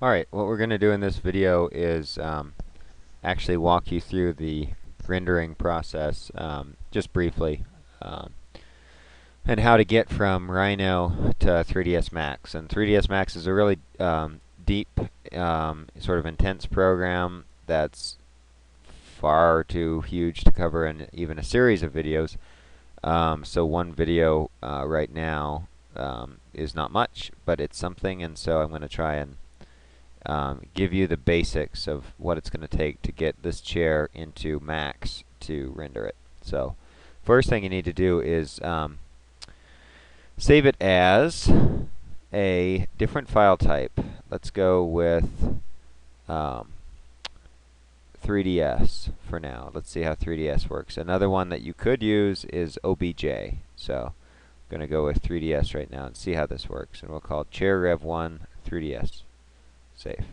Alright, what we're going to do in this video is actually walk you through the rendering process just briefly, um, and how to get from Rhino to 3ds Max. And 3ds Max is a really deep, sort of intense program that's far too huge to cover in even a series of videos. So one video right now is not much, but it's something, and so I'm going to try and give you the basics of what it's going to take to get this chair into Max to render it. So first thing you need to do is save it as a different file type. Let's go with 3ds for now. Let's see how 3ds works. Another one that you could use is OBJ. So I'm going to go with 3ds right now and see how this works. And we'll call it chair rev1 3ds. Save.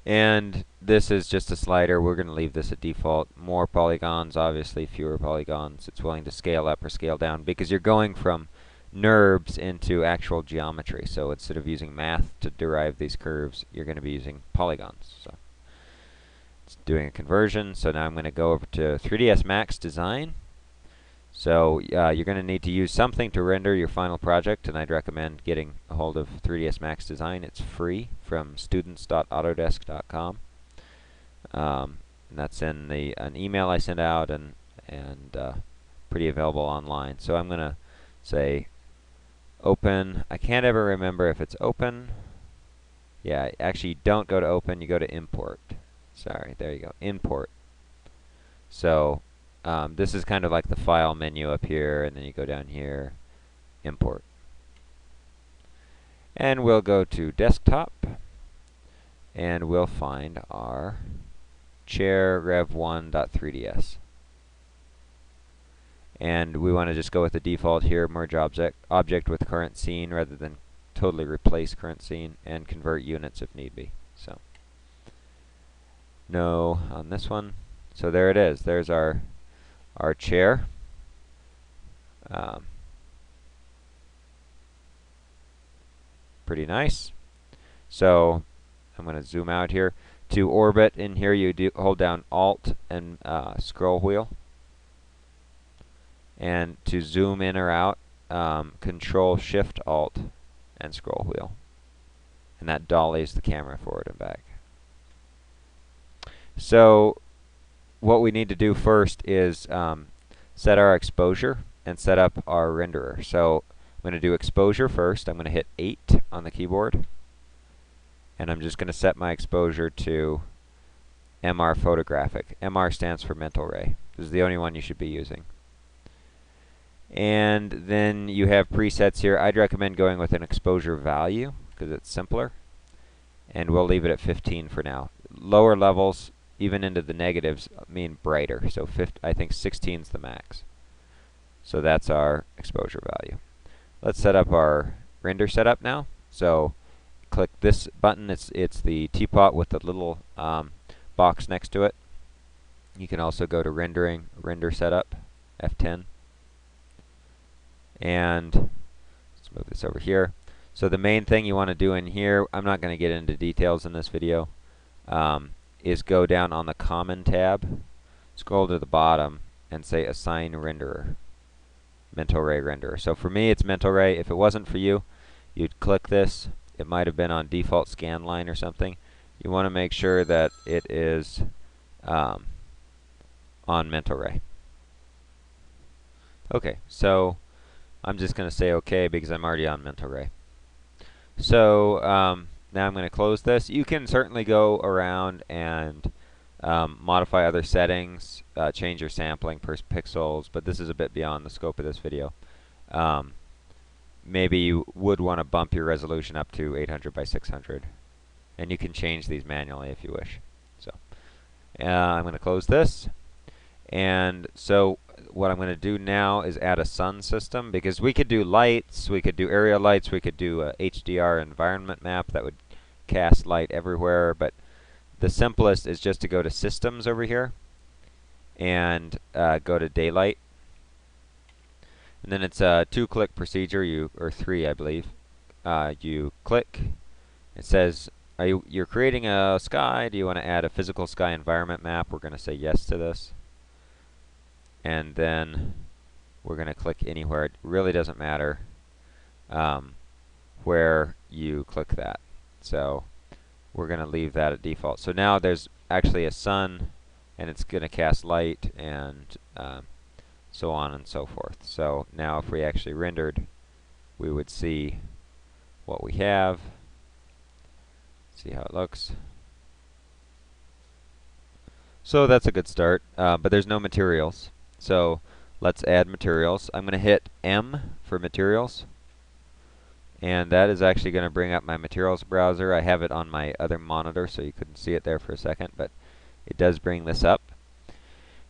And this is just a slider. We're going to leave this at default. More polygons, obviously, fewer polygons. It's willing to scale up or scale down because you're going from NURBS into actual geometry. So instead of using math to derive these curves, you're going to be using polygons. So it's doing a conversion. So now I'm going to go over to 3ds Max Design. So you're going to need to use something to render your final project, and I'd recommend getting a hold of 3ds Max Design. It's free from students.autodesk.com. And that's in an email I sent out and pretty available online. So I'm going to say open. I can't ever remember if it's open. Yeah, actually you don't go to open, you go to import. Sorry, there you go, import. So this is kind of like the file menu up here, and then you go down here, import. And we'll go to desktop, and we'll find our chair rev1.3ds. And we want to just go with the default here, merge object with current scene rather than totally replace current scene, and convert units if need be. So no on this one. So there it is. There's our chair. Pretty nice. So I'm going to zoom out here. To orbit in here, you hold down Alt and scroll wheel. And to zoom in or out, Control Shift Alt and scroll wheel. And that dollies the camera forward and back. So what we need to do first is set our exposure and set up our renderer. So I'm going to do exposure first. I'm going to hit 8 on the keyboard. And I'm just going to set my exposure to MR photographic. MR stands for mental ray. This is the only one you should be using. And then you have presets here. I'd recommend going with an exposure value because it's simpler. And we'll leave it at 15 for now. Lower levels, even into the negatives, mean brighter. So I think 16 is the max. So that's our exposure value. Let's set up our render setup now. So click this button. It's the teapot with the little box next to it. You can also go to rendering, render setup, F10. And let's move this over here. So the main thing you want to do in here, I'm not going to get into details in this video, is go down on the Common tab, scroll to the bottom, and say Assign Renderer, Mental Ray Renderer. So for me, it's Mental Ray. If it wasn't for you, you'd click this. It might have been on default scan line or something. You want to make sure that it is on Mental Ray. Okay, so I'm just going to say OK because I'm already on Mental Ray. So now I'm going to close this. You can certainly go around and modify other settings, change your sampling per pixels, but this is a bit beyond the scope of this video. Maybe you would want to bump your resolution up to 800 by 600, and you can change these manually if you wish. So I'm going to close this, and so what I'm going to do now is add a sun system, because we could do lights, we could do area lights, we could do a HDR environment map that would cast light everywhere, but the simplest is just to go to Systems over here and go to Daylight. And then it's a 2-click procedure, or 3 I believe. You click, it says, you're creating a sky. Do you want to add a physical sky environment map? We're going to say yes to this. And then we're going to click anywhere. It really doesn't matter where you click that. So we're going to leave that at default. So now there's actually a sun, and it's going to cast light, and so on and so forth. So now if we actually rendered, we would see what we have. See how it looks. So that's a good start, but there's no materials. So let's add materials. I'm going to hit M for materials. And that is actually going to bring up my materials browser. I have it on my other monitor, so you couldn't see it there for a second, but it does bring this up.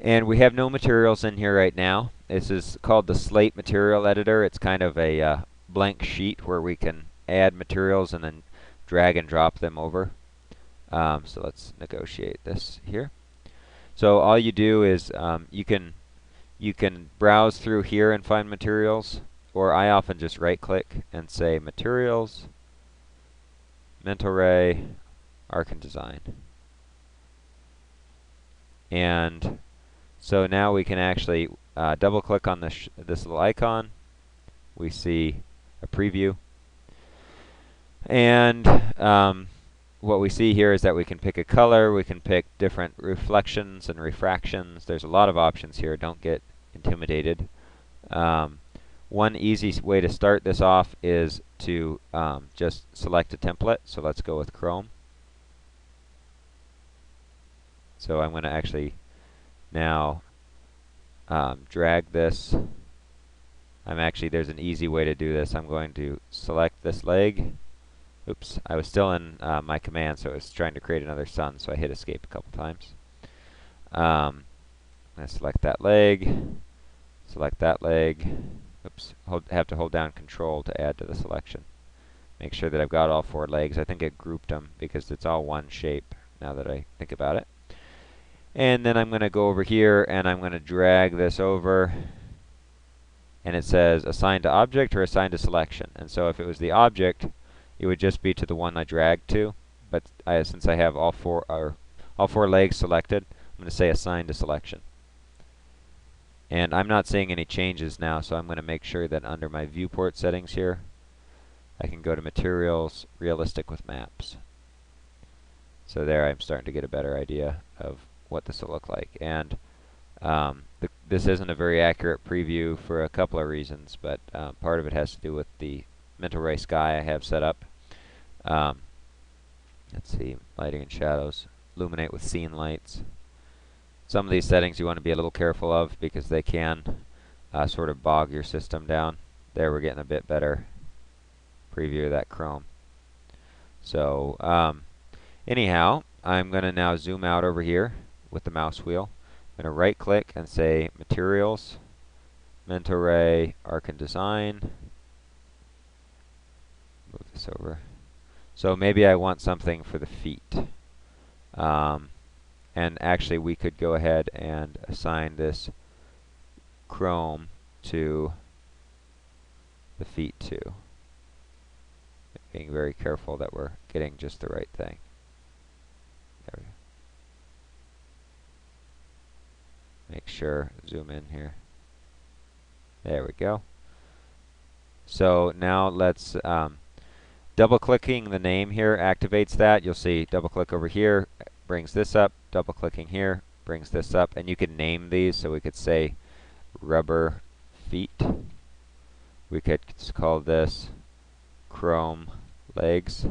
And we have no materials in here right now. This is called the Slate Material Editor. It's kind of a blank sheet where we can add materials and then drag and drop them over. So let's negotiate this here. So all you do is you can browse through here and find materials, or I often just right-click and say Materials, Mental Ray, Arc and Design. And so now we can actually double-click on this little icon. We see a preview. And what we see here is that we can pick a color, we can pick different reflections and refractions. There's a lot of options here. Don't get intimidated. One easy way to start this off is to just select a template. So let's go with Chrome. So I'm going to actually now drag this. There's an easy way to do this. I'm going to select this leg. Oops, I was still in my command, so it was trying to create another sun, so I hit escape a couple times. I select that leg, select that leg. Oops, have to hold down Control to add to the selection. Make sure that I've got all 4 legs. I think it grouped them because it's all one shape now that I think about it. And then I'm going to go over here and I'm going to drag this over. And it says assign to object or assign to selection. And so if it was the object, it would just be to the one I dragged to. But since I have all four legs selected, I'm going to say assign to selection. And I'm not seeing any changes now, so I'm going to make sure that under my viewport settings here, I can go to Materials, Realistic with Maps. So there I'm starting to get a better idea of what this will look like. And this isn't a very accurate preview for a couple of reasons, but part of it has to do with the Mental Ray Sky I have set up. Let's see, lighting and shadows, illuminate with scene lights. Some of these settings you want to be a little careful of because they can sort of bog your system down. There we're getting a bit better preview of that Chrome. So anyhow, I'm going to now zoom out over here with the mouse wheel. I'm going to right click and say Materials, Mental Ray, Arc and Design. Move this over. So maybe I want something for the feet. And actually we could go ahead and assign this Chrome to the feet too. Being very careful that we're getting just the right thing. There we go. Make sure, zoom in here. There we go. So now let's, double-clicking the name here activates that. You'll see double-click over here, brings this up. Double-clicking here brings this up. And you can name these, so we could say rubber feet. We could call this Chrome legs.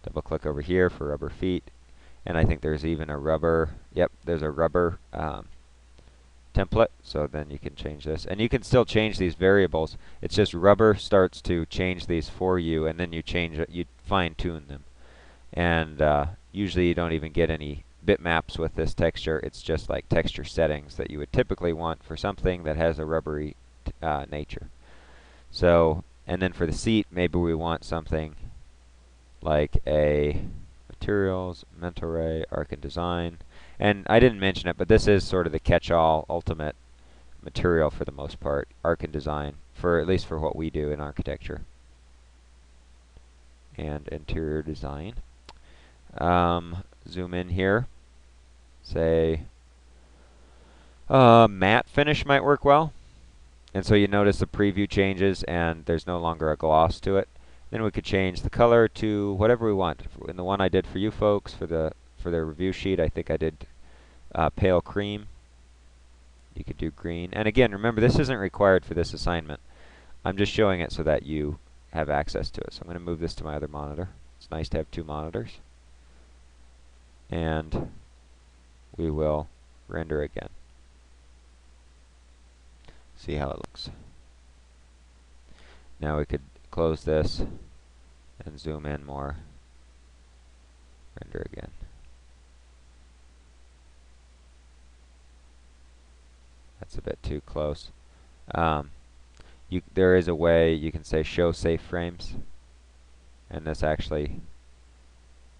Double-click over here for rubber feet. And I think there's even a rubber, yep, there's a rubber template, so then you can change this. And you can still change these variables. It's just rubber starts to change these for you, and then you change it, you fine-tune them. And usually you don't even get any bitmaps with this texture. It's just like texture settings that you would typically want for something that has a rubbery nature. So, and then for the seat, maybe we want something like a Materials, Mental Ray, Arc and Design. And I didn't mention it, but this is sort of the catch-all ultimate material for the most part, Arc and Design, for at least for what we do in architecture. and interior design. Zoom in here. Say matte finish might work well. And so you notice the preview changes and there's no longer a gloss to it. Then we could change the color to whatever we want. In the one I did for you folks, for the review sheet, I think I did pale cream. You could do green. And again, remember, this isn't required for this assignment. I'm just showing it so that you have access to it. So I'm going to move this to my other monitor. It's nice to have two monitors. And we will render again. See how it looks. Now we could close this and zoom in more. Render again. That's a bit too close. There is a way you can say show safe frames, and this actually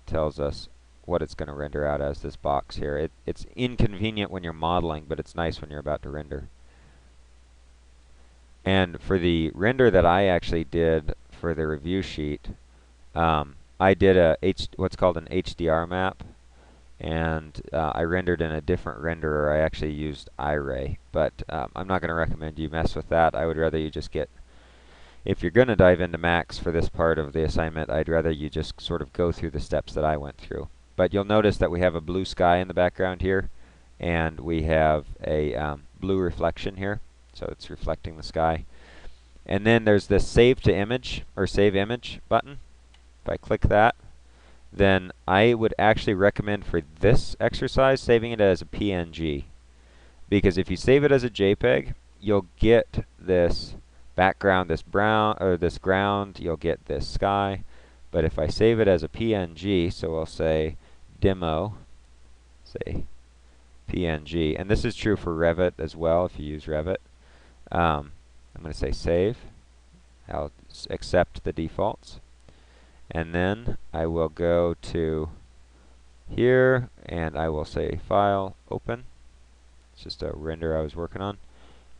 tells us what it's going to render out as, this box here. It's inconvenient when you're modeling, but it's nice when you're about to render. And for the render that I actually did for the review sheet, I did what's called an HDR map, and I rendered in a different renderer. I actually used iRay, but I'm not going to recommend you mess with that. I would rather you just get, if you're going to dive into Max for this part of the assignment, I'd rather you just sort of go through the steps that I went through. But you'll notice that we have a blue sky in the background here, and we have a blue reflection here, so it's reflecting the sky. And then there's this Save to Image, or Save Image button. If I click that, then I would actually recommend for this exercise saving it as a PNG. Because if you save it as a JPEG, you'll get this background, this brown, or this ground, you'll get this sky. But if I save it as a PNG, so we'll say demo, say PNG, and this is true for Revit as well if you use Revit. I'm going to say save. I'll accept the defaults. And then I will go to here and I will say File, Open. It's just a render I was working on.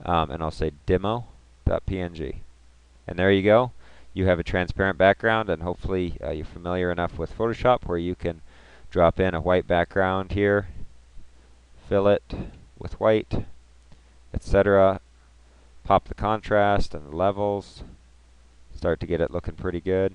And I'll say demo.png. And there you go. You have a transparent background, and hopefully you're familiar enough with Photoshop where you can drop in a white background here, fill it with white, etc. Pop the contrast and the levels, start to get it looking pretty good.